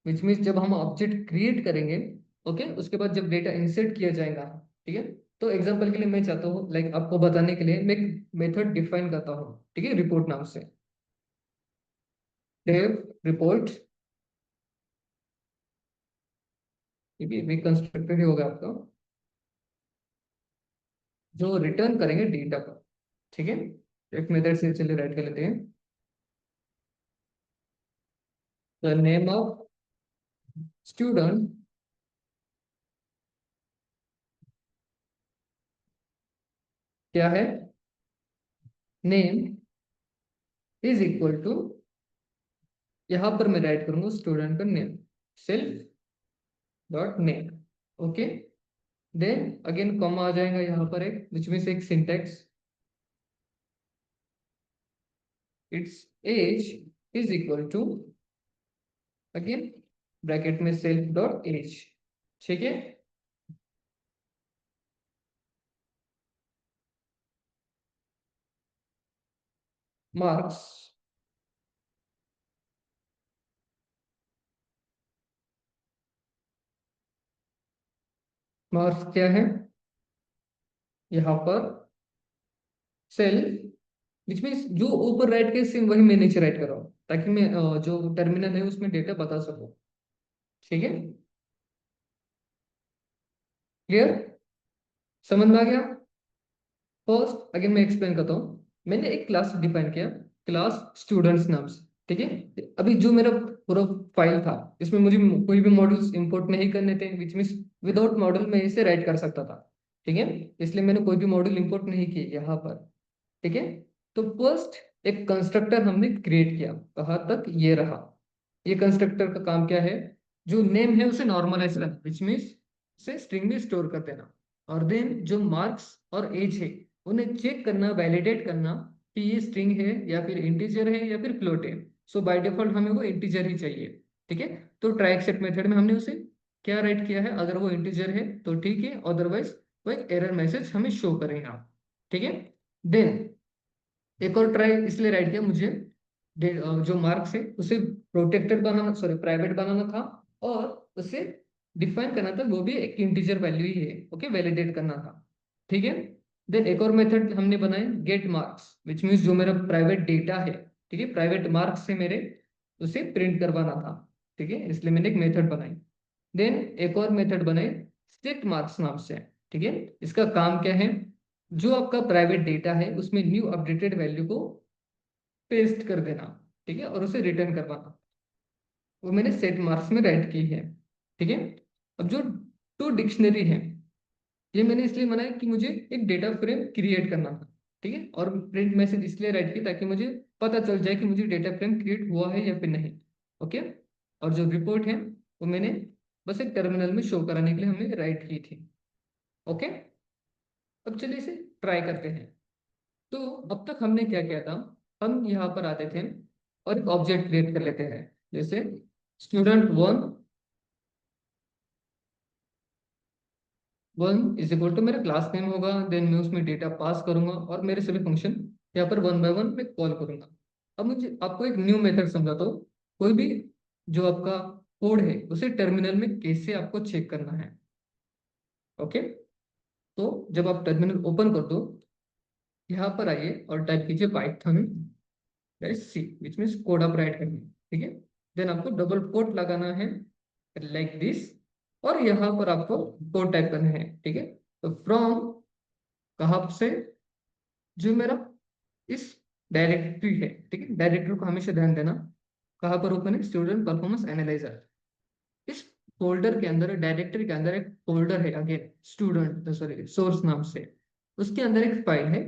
विच मीन्स जब हम ऑब्जेक्ट क्रिएट करेंगे, ओके, उसके बाद जब डेटा इंसर्ट किया जाएगा, ठीक है, तो एग्जांपल के लिए मैं चाहता हूँ, लाइक आपको बताने के लिए मैं एक मेथड डिफाइन करता हूँ, ठीक है, रिपोर्ट नाम से। डेव रिपोर्ट, ये भी रिकंस्ट्रक्टेड ही होगा आपका, जो रिटर्न करेंगे डेटा को। ठीक है, एक मेथड से चलिए राइट कर लेते हैं। द नेम ऑफ स्टूडेंट क्या है, नेम इज इक्वल टू, यहाँ पर मैं राइट करूंगा स्टूडेंट का name, self dot name. Okay, then again comma आ जाएगा यहाँ पर एक, विच मीन्स एक syntax, its age is equal to, again bracket में सेल्फ डॉट एज। ठीक है, मार्क्स, मार्क्स क्या है यहाँ पर, सेल्फ, विच मीन्स जो ऊपर राइट के सेम वही मैं नीचे राइट कर रहा हूँ, ताकि मैं जो टर्मिनल है उसमें डेटा बता सकूं। ठीक है, क्लियर, समझ में आ गया। फर्स्ट अगेन मैं एक्सप्लेन करता हूँ, मैंने एक क्लास डिफाइन किया, क्लास स्टूडेंट्स नाम से। ठीक है, अभी जो मेरा पूरा फाइल था, इसमें मुझे कोई भी मॉड्यूल्स इंपोर्ट नहीं करने थे, विच मीन्स विदाउट मॉड्यूल मैं इसे राइट कर सकता था। ठीक है, इसलिए मैंने कोई भी मॉड्यूल इंपोर्ट नहीं किए यहाँ पर। ठीक है, तो फर्स्ट एक कंस्ट्रक्टर हमने क्रिएट किया, कहाँ तक ये रहा। ये कंस्ट्रक्टर का काम क्या है, जो नेम है उसे नॉर्मलाइज करना, विच मीन्स उसे स्ट्रिंग में स्टोर कर देना, और देन जो मार्क्स और एज है उन्हें चेक करना, वैलिडेट करना कि ये स्ट्रिंग है या फिर इंटीजर है या फिर फ्लोट है। सो बाय डिफॉल्ट हमें वो इंटीजर ही चाहिए। ठीक है, तो ट्राई एक्सेप्ट मेथड में हमने उसे क्या राइट किया है, अगर वो इंटीजर है तो ठीक है, अदरवाइज वो एक एरर मैसेज हमें शो करेगा। ठीक है, देन एक और ट्राई इसलिए राइट किया, मुझे जो मार्क्स है उसे प्रोटेक्टेड बनाना, सॉरी प्राइवेट बनाना था, और उसे डिफाइन करना था, वो भी एक इंटीजर वैल्यू ही है। ओके, वैलिडेट करना था। ठीक है, देन एक और मेथड हमने बनाया गेट मार्क्स, विच मीन्स जो मेरा प्राइवेट डेटा है, ठीक है, प्राइवेट मार्क्स से मेरे उसे प्रिंट करवाना था। ठीक है, इसलिए मैंने एक मेथड बनाई। देन एक और मेथड बनाई स्ट्रिक्ट मार्क्स नाम से। ठीक है, इसका काम क्या है, जो आपका प्राइवेट डेटा है उसमें न्यू अपडेटेड वैल्यू को पेस्ट कर देना। ठीक है, और उसे रिटर्न करवाना, वो मैंने सेट मार्क्स में राइट की है। ठीक है, अब जो टू डिक्शनरी है, ये मैंने इसलिए बनाया कि मुझे एक डेटा फ्रेम क्रिएट करना था। ठीक है, और प्रिंट मैसेज इसलिए राइट की ताकि मुझे पता चल जाए कि मुझे डेटा फ्रेम क्रिएट हुआ है या फिर नहीं। ओके, और जो रिपोर्ट है वो मैंने बस एक टर्मिनल में शो कराने के लिए हमने राइट की थी। ओके, अब चलिए इसे ट्राई करते हैं। तो अब तक हमने क्या किया था, हम यहाँ पर आते थे और एक ऑब्जेक्ट क्रिएट कर लेते हैं, जैसे स्टूडेंट 1, 1 = मेरा क्लास नेम होगा, देन मैं उसमें डेटा पास करूंगा और मेरे सभी फंक्शन यहाँ पर वन बाय वन मैं कॉल करूंगा। अब मुझे आपको एक न्यू मेथड समझाता हूँ, कोई भी जो आपका कोड है उसे टर्मिनल में कैसे आपको चेक करना है। ओके, तो जब आप टर्मिनल ओपन कर दो, यहाँ पर आइए और टाइप कीजिए Python C, which means code आप राइट करेंगे। ठीक है, देन आपको डबल कोट लगाना है लाइक दिस, और यहाँ पर आपको कोड टाइप करना है। ठीक है, तो फ्रॉम, कहाँ से, जो मेरा इस डायरेक्टरी है, ठीक है, डायरेक्टरी को हमेशा ध्यान देना, कहाँ पर ओपन है, स्टूडेंट परफॉर्मेंस एनालाइजर। इस फोल्डर के अंदर, डायरेक्टरी के अंदर एक फोल्डर है, अगेन स्टूडेंट, सॉरी सोर्स नाम से, उसके अंदर एक फाइल है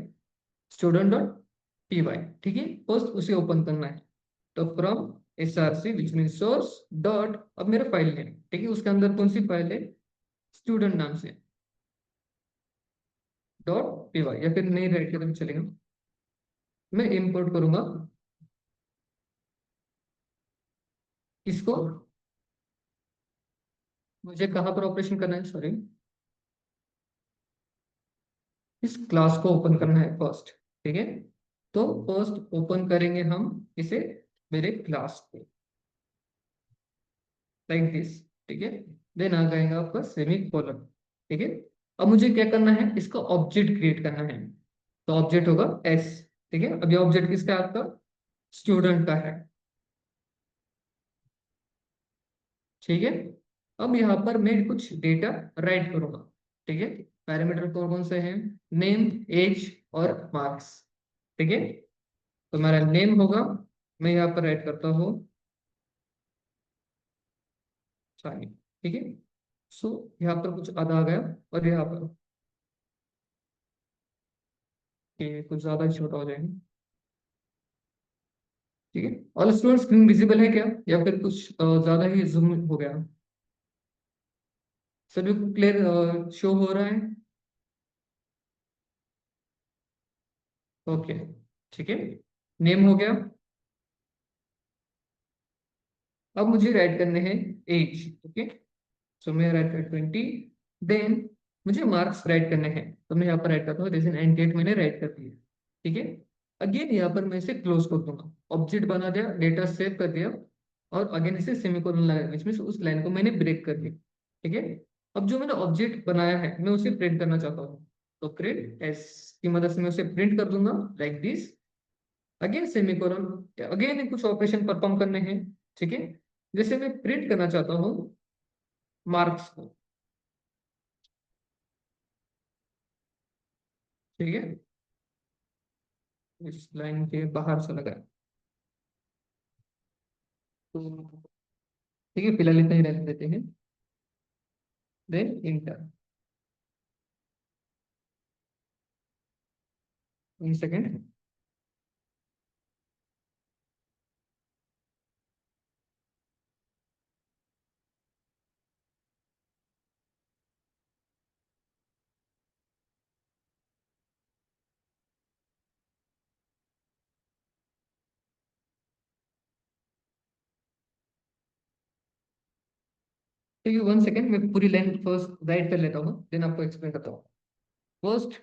student.py। ठीक है, फर्स्ट उसे ओपन करना है, तो from src which mean source dot, अब मेरा फाइल नेम, ठीक है, उसके अंदर कौन सी फाइल है, स्टूडेंट नाम से .py, या फिर नहीं राइट करें चलेगा, मैं इंपोर्ट करूंगा इसको, मुझे कहाँ पर ऑपरेशन करना है, सॉरी, इस क्लास को ओपन करना है फर्स्ट। ठीक है, तो फर्स्ट ओपन करेंगे हम इसे, मेरे क्लास को, लाइक दिस। ठीक है, देन आ जाएगा आपका सेमी कॉलन। ठीक है, अब मुझे क्या करना है, इसका ऑब्जेक्ट क्रिएट करना है, तो ऑब्जेक्ट होगा एस। ठीक है, अब ये ऑब्जेक्ट किसका है, आपका स्टूडेंट का है। ठीक है, अब यहाँ पर मैं कुछ डेटा राइट करूंगा। ठीक है, पैरामीटर कौन कौन से हैं, नेम, एज और मार्क्स। ठीक है, तो मेरा नेम होगा, मैं यहाँ पर राइट करता हूँ सानी। ठीक है, सो यहाँ पर कुछ आधा आ गया, और यहाँ पर ये कुछ ज्यादा ही छोटा हो जाएगा। ठीक है, ऑल स्टूडेंट स्क्रीन विजिबल है क्या, या फिर कुछ ज्यादा ही जूम हो गया, सभी को क्लियर शो हो रहा है? ओके, ठीक है। नेम हो गया। अब मुझे राइट करने हैं एज। ओके, सो मैं राइट कर 20। देन मुझे मार्क्स राइट करने हैं, तो मैं यहाँ पर राइट करता हूँ जैसे 98 मैंने राइट कर दिया। ठीक है। अगेन यहाँ पर मैं इसे क्लोज कर दूंगा, ऑब्जेक्ट बना दिया, डेटा सेव कर दिया, और अगेन इसे सेमीकोलन लगा, विच मीन्स उस लाइन को मैंने ब्रेक कर दिया। ठीक है। अब जो मैंने ऑब्जेक्ट बनाया है मैं उसे प्रिंट करना चाहता हूँ, तो प्रिंट एस की मदद से मैं उसे प्रिंट कर दूंगा like this. Again semicolon, again कुछ ऑपरेशन परफॉर्म करने हैं। ठीक है। जैसे मैं प्रिंट करना चाहता हूँ मार्क्स को। ठीक है, इस लाइन के बाहर से लगा है। तो ठीक है, फिलहाल इतना ही रहने देते हैं। Then enter. In second. ठीक है, 1 सेकेंड, मैं पूरी लाइन फर्स्ट राइट कर लेता हूँ, देन आपको एक्सप्लेन करता हूँ। फर्स्ट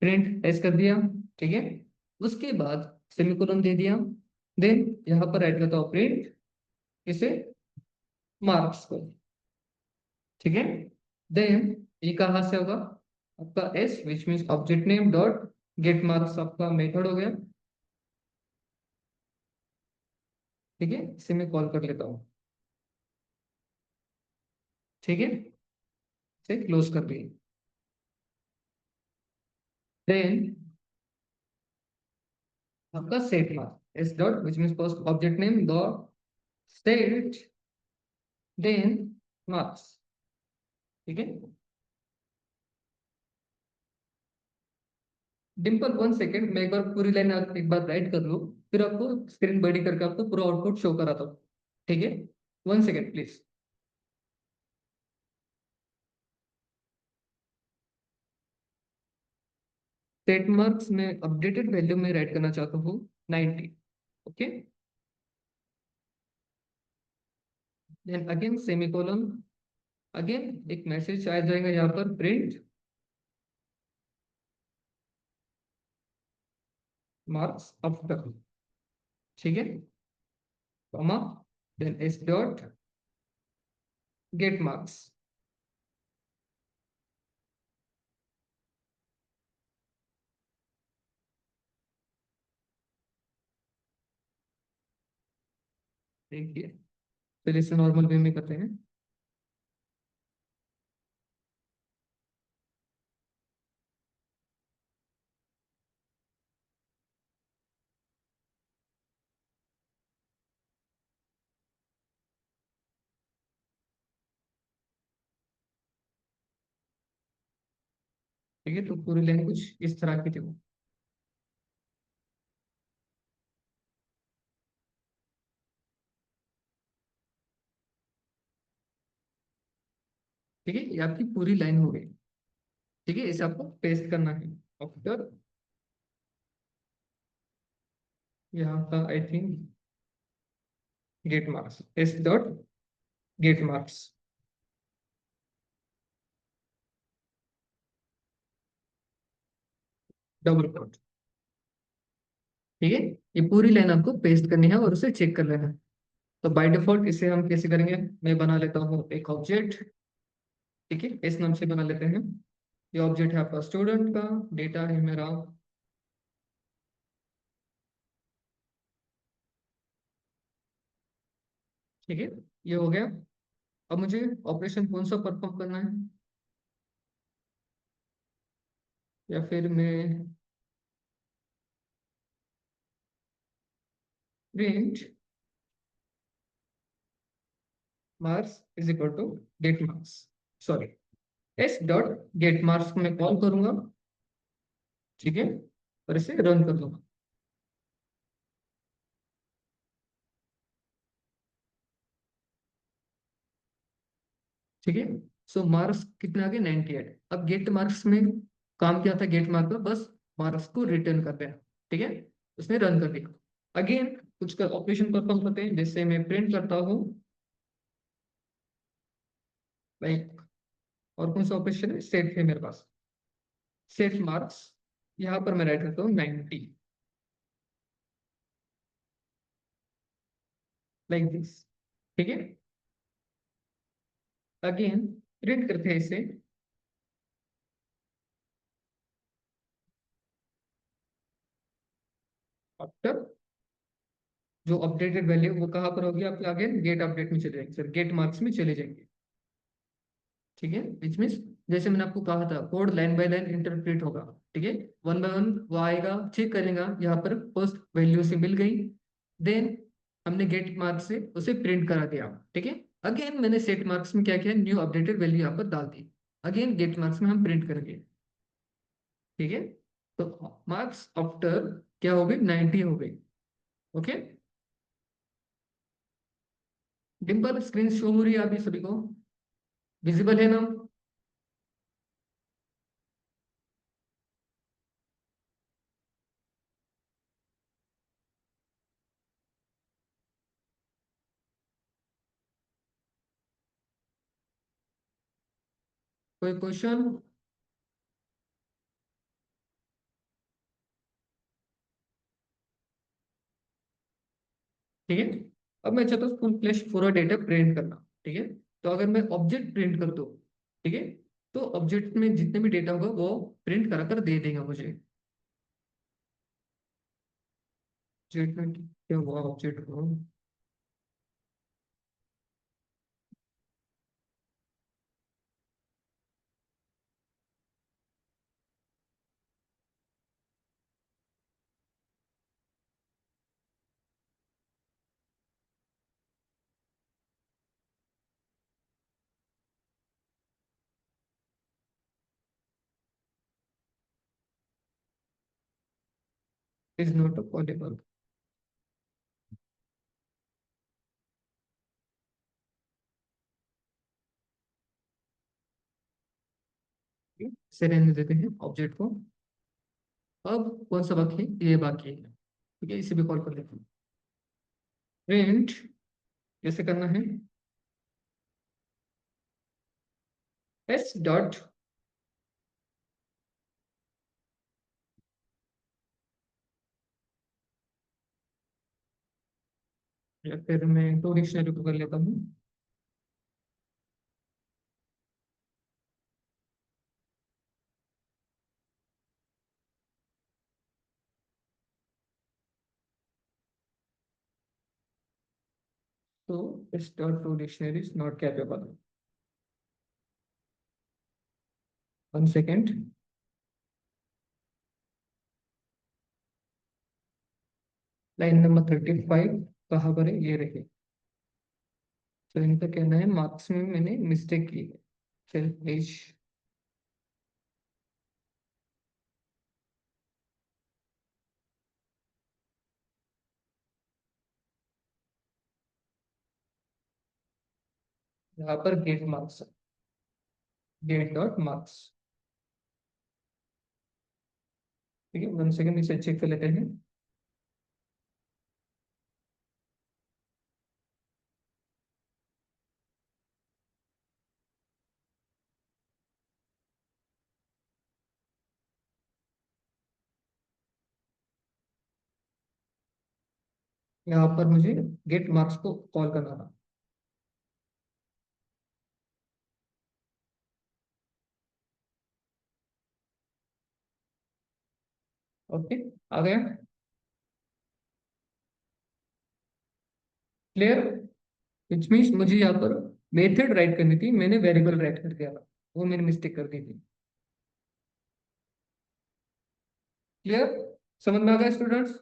प्रिंट एस कर दिया। ठीक है। उसके बाद सेमीकोलन दे दिया। देन यहाँ पर राइट करता हूँ प्रिंट इसे मार्क्स को। ठीक है। देन ये कहाँ से होगा? आपका S which means object name dot get marks आपका मेथड हो गया। ठीक है, इसे मैं कॉल कर लेता हूँ। ठीक है, इसे क्लोज कर दिए। देन आपका set marks S dot which means first object name dot set then marks. ठीक है। डिम्पल 1 सेकेंड, मैं एक बार पूरी लाइन एक बार राइट कर लूँ, फिर आपको स्क्रीन बड़ी करके आपको पूरा आउटपुट शो कराता हूँ। ठीक है, 1 सेकेंड प्लीज। सेट मार्क्स में अपडेटेड वैल्यू में राइट करना चाहता हूँ 90। Okay. Then again semicolon, again एक मैसेज आ जाएगा यहाँ पर प्रिंट मार्क्स आफ्टर। ठीक है, comma, then S dot get marks. देखिए, फिर इसे नॉर्मल वे में करते हैं। ठीक है, तो पूरी लाइन कुछ इस तरह की थी वो। ठीक है, ये आपकी पूरी लाइन हो गई। ठीक है, इसे आपको पेस्ट करना है आफ्टर यहाँ का I think get marks S dot get marks double quote. ठीक है, ये पूरी लाइन आपको पेस्ट करनी है और उसे चेक कर लेना है। तो बाय डिफॉल्ट इसे हम कैसे करेंगे? मैं बना लेता हूँ एक ऑब्जेक्ट। ठीक है, इस नाम से बना लेते हैं। ये ऑब्जेक्ट है आपका स्टूडेंट का, डेटा है मेरा। ठीक है, ये हो गया। अब मुझे ऑपरेशन कौन सा परफॉर्म करना है? या फिर मैं print marks is equal to get marks, sorry S dot get marks को मैं कॉल करूंगा। ठीक है, और इसे रन कर दूंगा। ठीक है, सो मार्क्स कितने आ गए 98। अब गेट मार्क्स में काम क्या था, गेट मार्क पर बस मार्क्स को रिटर्न कर देना। ठीक है, उसने रन कर दिया। अगेन कुछ का ऑपरेशन परफॉर्म करते हैं, जैसे मैं प्रिंट करता हूँ लाइक, और कौन सा ऑपरेशन है, सेट है मेरे पास, सेट मार्क्स। यहाँ पर मैं राइट करता हूँ 90 लाइक दिस। ठीक है, अगेन प्रिंट करते हैं इसे। आफ्टर जो अपडेटेड वैल्यू वो कहाँ पर होगी आपके, आगे गेट अपडेट में चले जाएंगे सर, गेट मार्क्स में चले जाएंगे। ठीक है, विच मीन्स जैसे मैंने आपको कहा था code line by line interpret होगा। ठीक है, वन बाय वन वो आएगा, चेक करेगा, यहाँ पर फर्स्ट वैल्यू से मिल गई, देन हमने गेट मार्क्स से उसे प्रिंट करा दिया। ठीक है, अगेन मैंने सेट मार्क्स में क्या किया, न्यू अपडेटेड वैल्यू यहाँ पर डाल दी, अगेन गेट मार्क्स में हम प्रिंट करेंगे। ठीक है, तो मार्क्स आफ्टर क्या हो गई, 90 हो गई। ओके, डिम्पल स्क्रीन शो हो रही है अभी सभी को, विजिबल है ना? कोई क्वेश्चन? ठीक है, अब मैं चाहता हूँ फुल फ्लैश पूरा डेटा प्रिंट करना। ठीक है, तो अगर मैं ऑब्जेक्ट प्रिंट कर दूँ, ठीक है, तो ऑब्जेक्ट में जितने भी डेटा होगा वो प्रिंट करा कर दे देगा मुझे। स्टेटमेंट क्या हुआ ऑब्जेक्ट को, इज नॉट अ पॉलीबल। से रहने देते हैं ऑब्जेक्ट को। अब कौन सा बाकी है, ये बाकी है। ठीक है, इसे भी कॉल कर लेते हैं। प्रिंट कैसे करना है, एस डॉट, या फिर मैं टू डिक्शनरी को कर लेता हूँ। तो S dot to dictionary is not capable. One second, line number 35 कहाँ पर है, ये रही। तो इनका कहना है मार्क्स में मैंने मिस्टेक की है। चल पेज, यहाँ पर get marks, get dot marks. ठीक है, वन सेकेंड इसे चेक कर लेते हैं। यहाँ पर मुझे गेट मार्क्स को कॉल करना था। ओके, आ गया, क्लियर। विच मीन्स मुझे यहाँ पर मेथड राइट करनी थी, मैंने वेरिएबल राइट कर दिया था, वो मैंने मिस्टेक कर दी थी। क्लियर, समझ में आ गया स्टूडेंट्स?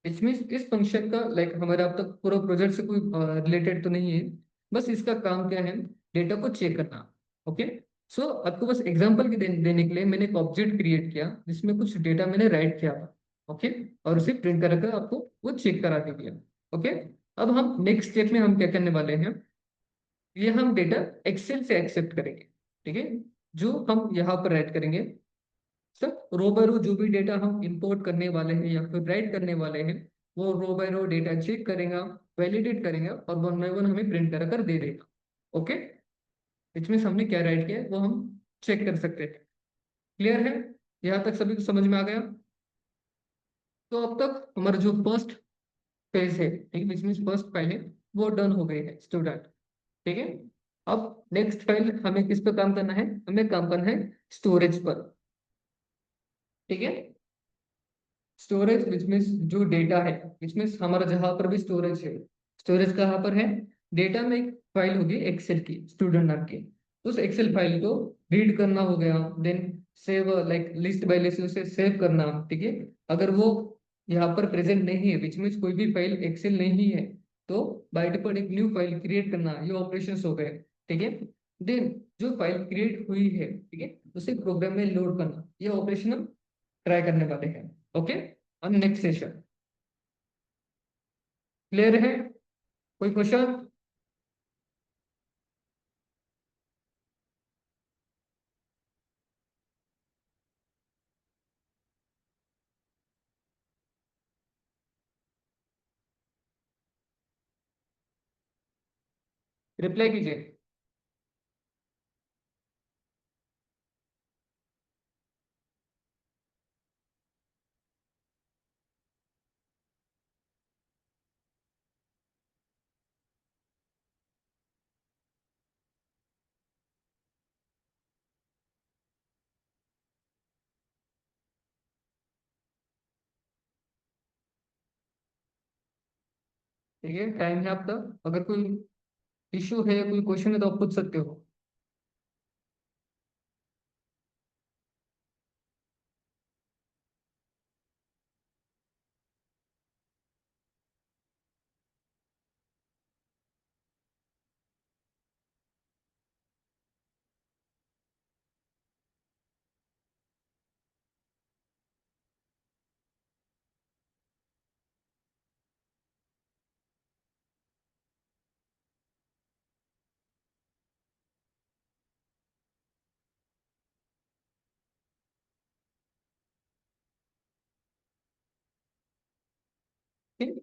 विच मीन्स इस फंक्शन का लाइक हमारा अब तक पूरा प्रोजेक्ट से कोई रिलेटेड तो नहीं है, बस इसका काम क्या है, डेटा को चेक करना। ओके, सो आपको बस एग्जांपल के देने के लिए मैंने एक ऑब्जेक्ट क्रिएट किया जिसमें कुछ डेटा मैंने राइट किया था। ओके, और उसे प्रिंट कर आपको वो चेक करा दिया। ओके, अब हम नेक्स्ट स्टेप में हम क्या करने वाले हैं, ये हम डेटा एक्सेल से एक्सेप्ट करेंगे, ठीक है, जो हम यहाँ पर राइट करेंगे। सर रो बाय रो जो भी डेटा हम इंपोर्ट करने वाले हैं या फिर राइट करने वाले हैं, वो रो बाय रो डेटा चेक करेगा, वैलिडेट करेंगे और वन बाय वन हमें प्रिंट कर दे देगा। ओके, इसमें हमने क्या राइट किया है वो हम चेक कर सकते हैं। क्लियर है? यहाँ तक सभी को समझ में आ गया? तो अब तक हमारा जो फर्स्ट पेज है, ठीक है, विच मीन्स फर्स्ट फाइल है, वो डन हो गई है स्टूडेंट। ठीक है, अब नेक्स्ट फाइल हमें किस पर काम करना है? हमें काम करना है स्टोरेज पर। ठीक है, स्टोरेज विच मीन्स जो डेटा है, विच मीन्स हमारा जहां पर भी स्टोरेज है, स्टोरेज कहाँ पर है? डेटा में एक फाइल होगी एक्सेल की, स्टूडेंट नाम की। उस एक्सेल फाइल को रीड करना हो गया, then save, like list by list उसे सेव करना। ठीक है, अगर वो यहाँ पर प्रेजेंट नहीं है, विच मीन्स कोई भी फाइल एक्सेल नहीं है, तो बाय डिफॉल्ट एक न्यू फाइल क्रिएट करना, ये ऑपरेशंस हो गए। ठीक है, देन जो फाइल क्रिएट हुई है, ठीक है, उसे प्रोग्राम में लोड करना, ये ऑपरेशन हम ट्राई करने वाले हैं। Okay, on next session. Clear है? कोई क्वेश्चन? रिप्लाई कीजिए। ठीक है, टाइम है आपका। अगर कोई इश्यू है, कोई क्वेश्चन है, तो आप पूछ सकते हो। ठीक,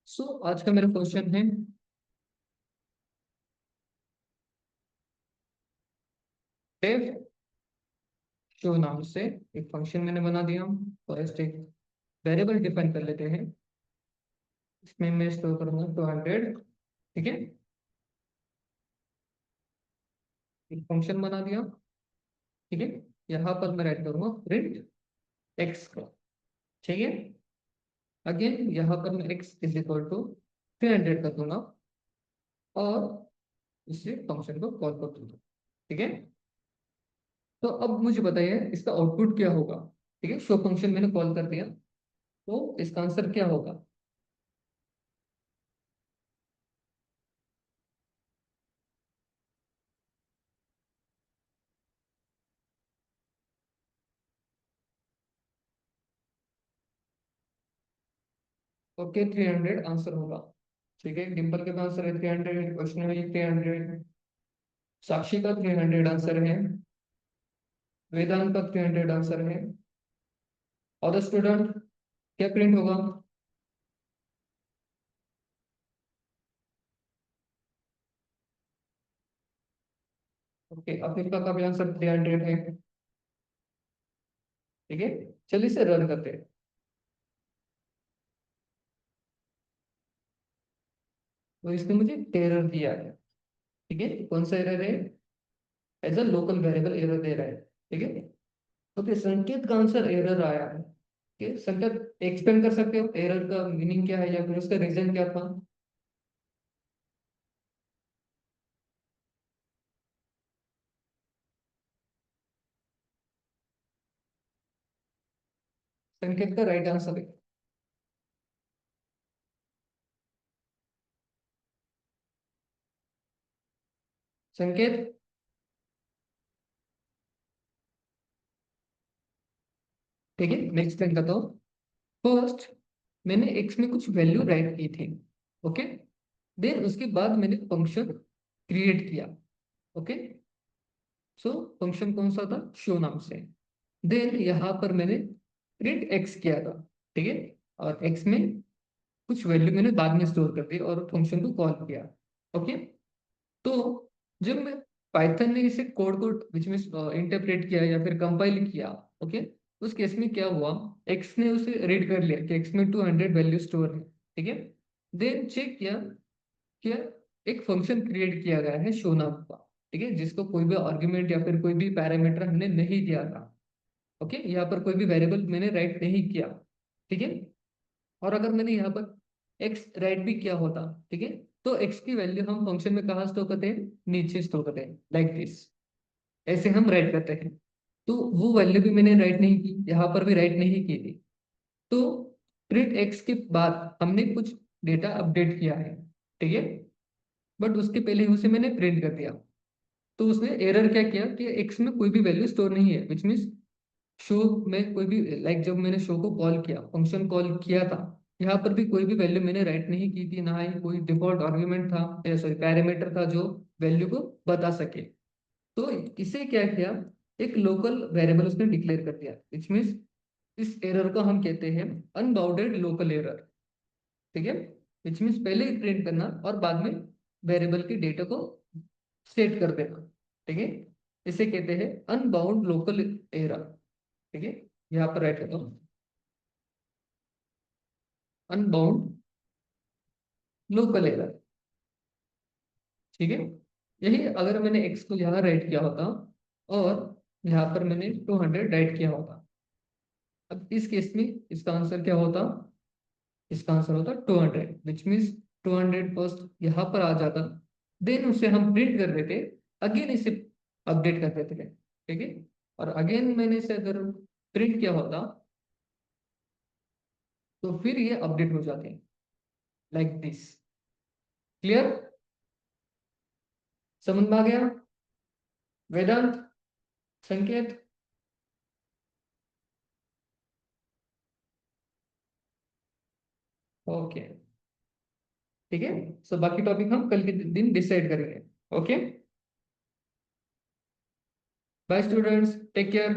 सो आज का मेरा क्वेश्चन है, डेफ शो नाम से एक फंक्शन मैंने बना दिया। फर्स्ट एक वेरिएबल डिफाइन कर लेते हैं, इसमें मैं स्टोर करूंगा 200। ठीक है, एक फंक्शन बना दिया। ठीक है, यहाँ पर मैं राइट करूंगा प्रिंट एक्स का। ठीक है, अगेन यहाँ पर मैं एक्स इज इक्वल टू 300 कर दूंगा और इसे फंक्शन को कॉल कर दूंगा। ठीक है, तो अब मुझे बताइए इसका आउटपुट क्या होगा। ठीक है, शो फंक्शन मैंने कॉल कर दिया, तो इसका आंसर क्या होगा? ओके, 300 आंसर होगा। ठीक है, डिम्पल के पास आंसर है 300, क्वेश्चन में 300, साक्षी का 300 आंसर है, वेदांत का 300 आंसर है। और स्टूडेंट क्या प्रिंट होगा? ओके, अफ्रीका का भी आंसर 300 है। ठीक है, चलिए इसे रन करते हैं। तो इसने मुझे एरर दिया है। ठीक है, कौन सा एरर है? Age a local variable error दे रहा है। ठीक है, ओके, संकेत का आंसर एरर आया है। ठीक है, संकेत एक्सप्लेन कर सकते हो एरर का मीनिंग क्या है या फिर उसका रीजन क्या था? संकेत का राइट आंसर है। संकेत, ठीक है, मैं एक्सप्लेन करता हूँ। फर्स्ट मैंने एक्स में कुछ वैल्यू राइट की थी। ओके, देन उसके बाद मैंने फंक्शन क्रिएट किया। ओके, सो फंक्शन कौन सा था, शो नाम से। देन यहाँ पर मैंने प्रिंट एक्स किया था, ठीक है, और एक्स में कुछ वैल्यू मैंने बाद में स्टोर कर दी और फंक्शन को कॉल किया। ओके, तो जब मैं पाइथन ने इसे कोड को बीच में इंटरप्रेट किया या फिर कंपाइल किया, ओके, उस केस में क्या हुआ, एक्स ने उसे रीड कर लिया कि एक्स में 200 वैल्यू स्टोर है, ठीक है। देन चेक किया कि एक फंक्शन क्रिएट किया गया है शो नाम का, ठीक है, जिसको कोई भी आर्गुमेंट या फिर कोई भी पैरामीटर हमने नहीं दिया था। ओके, यहाँ पर कोई भी वेरिएबल मैंने राइट नहीं किया, ठीक है। और अगर मैंने यहाँ पर एक्स राइट भी किया होता, ठीक है, तो एक्स की वैल्यू हम फंक्शन में कहाँ स्टोर करते हैं, नीचे स्टोर करते हैं, लाइक दिस, ऐसे हम राइट करते हैं। तो वो वैल्यू भी मैंने राइट नहीं की, यहाँ पर भी राइट नहीं की थी। तो प्रिंट एक्स के बाद हमने कुछ डेटा अपडेट किया है, ठीक है, बट उसके पहले ही उसे मैंने प्रिंट कर दिया। तो उसने एरर क्या किया कि एक्स में कोई भी वैल्यू स्टोर नहीं है, विच मीन्स शो में कोई भी, लाइक जब मैंने शो को कॉल किया, फंक्शन कॉल किया था, यहाँ पर भी कोई भी वैल्यू मैंने राइट नहीं की थी, ना ही कोई डिफॉल्ट आर्गुमेंट था, सॉरी पैरामीटर था जो वैल्यू को बता सके। तो इसे क्या किया, एक लोकल वेरिएबल उसने डिक्लेयर कर दिया, विच मीन्स इस एरर को हम कहते हैं अनबाउंडेड लोकल एरर, ठीक है। विच मीन्स पहले ही प्रिंट करना और बाद में वेरिएबल के डेटा को सेट कर देना, ठीक है। इसे कहते हैं अनबाउंड लोकल एरर, ठीक है। यहाँ पर राइट करता हूँ, अनबाउंड लोकल एरर, ठीक है। यही अगर मैंने एक्स को यहाँ राइट किया होता और यहाँ पर मैंने 200 राइट किया होता, अब इस केस में इसका आंसर क्या होता, इसका आंसर होता 200, विच मीन्स 200 फर्स्ट यहाँ पर आ जाता, देन उसे हम प्रिंट कर देते, अगेन इसे अपडेट कर देते थे, ठीक है। और अगेन मैंने इसे अगर प्रिंट किया होता तो फिर ये अपडेट हो जाते हैं, लाइक दिस। क्लियर, समझ में आ गया वेदांत, संकेत? ओके, ठीक है। सो बाकी टॉपिक हम कल के दिन डिसाइड करेंगे। Okay, bye students, take care.